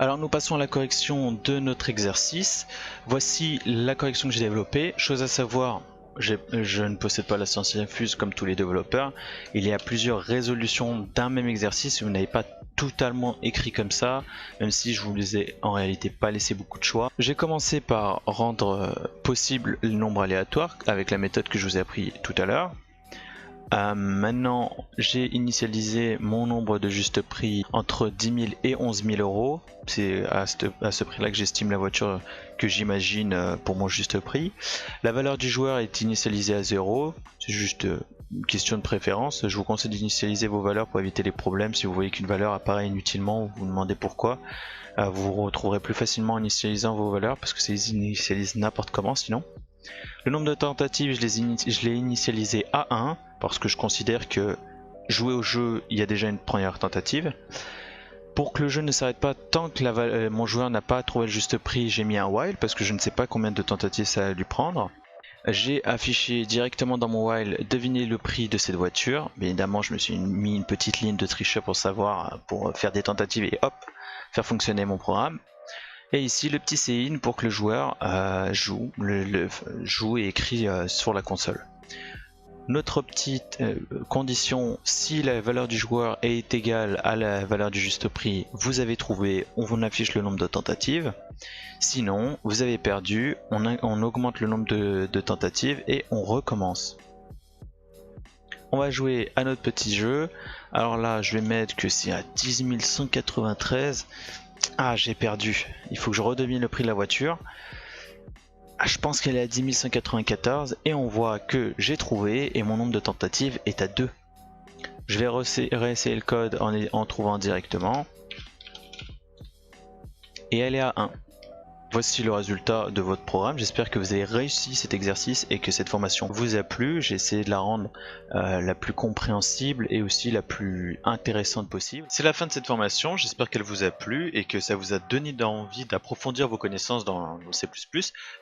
Alors nous passons à la correction de notre exercice. Voici la correction que j'ai développée. Chose à savoir, je ne possède pas la science infuse comme tous les développeurs. Il y a plusieurs résolutions d'un même exercice et vous n'avez pas totalement écrit comme ça, même si je vous les ai en réalité pas laissé beaucoup de choix. J'ai commencé par rendre possible le nombre aléatoire avec la méthode que je vous ai appris tout à l'heure. Maintenant, j'ai initialisé mon nombre de juste prix entre 10 000 et 11 000 euros. C'est à ce prix-là que j'estime la voiture que j'imagine pour mon juste prix. La valeur du joueur est initialisée à 0. C'est juste une question de préférence. Je vous conseille d'initialiser vos valeurs pour éviter les problèmes. Si vous voyez qu'une valeur apparaît inutilement, vous vous demandez pourquoi. Vous vous retrouverez plus facilement en initialisant vos valeurs parce que ça les initialise n'importe comment sinon. Le nombre de tentatives, je l'ai initialisé à 1 parce que je considère que jouer au jeu, il y a déjà une première tentative. Pour que le jeu ne s'arrête pas tant que mon joueur n'a pas trouvé le juste prix, j'ai mis un while parce que je ne sais pas combien de tentatives ça va lui prendre. J'ai affiché directement dans mon while deviner le prix de cette voiture. Bien évidemment, je me suis mis une petite ligne de tricheur pour savoir, pour faire des tentatives et hop, faire fonctionner mon programme. Et ici le petit CIN pour que le joueur joue et écrit sur la console. Notre petite condition, si la valeur du joueur est égale à la valeur du juste prix, vous avez trouvé, on vous affiche le nombre de tentatives. Sinon, vous avez perdu, on augmente le nombre de tentatives et on recommence. On va jouer à notre petit jeu. Alors là, je vais mettre que c'est à 10 193. Ah, j'ai perdu. Il faut que je redevine le prix de la voiture. Ah, je pense qu'elle est à 10 194 et on voit que j'ai trouvé et mon nombre de tentatives est à 2. Je vais réessayer le code en trouvant directement. Et elle est à 1. Voici le résultat de votre programme. J'espère que vous avez réussi cet exercice et que cette formation vous a plu. J'ai essayé de la rendre la plus compréhensible et aussi la plus intéressante possible. C'est la fin de cette formation. J'espère qu'elle vous a plu et que ça vous a donné envie d'approfondir vos connaissances dans le C++.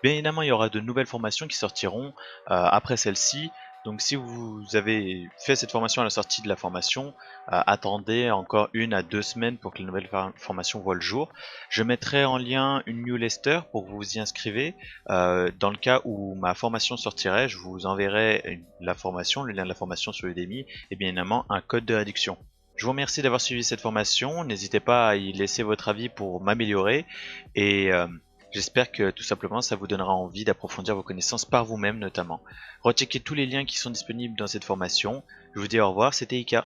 Bien évidemment, il y aura de nouvelles formations qui sortiront après celle-ci. Donc si vous avez fait cette formation à la sortie de la formation, attendez encore 1 à 2 semaines pour que la nouvelle formation voit le jour. Je mettrai en lien une newsletter pour que vous vous y inscrivez. Dans le cas où ma formation sortirait, je vous enverrai la formation, le lien de la formation sur Udemy et bien évidemment un code de réduction. Je vous remercie d'avoir suivi cette formation. N'hésitez pas à y laisser votre avis pour m'améliorer et j'espère que tout simplement ça vous donnera envie d'approfondir vos connaissances par vous-même notamment. Recheckez tous les liens qui sont disponibles dans cette formation. Je vous dis au revoir, c'était Ika.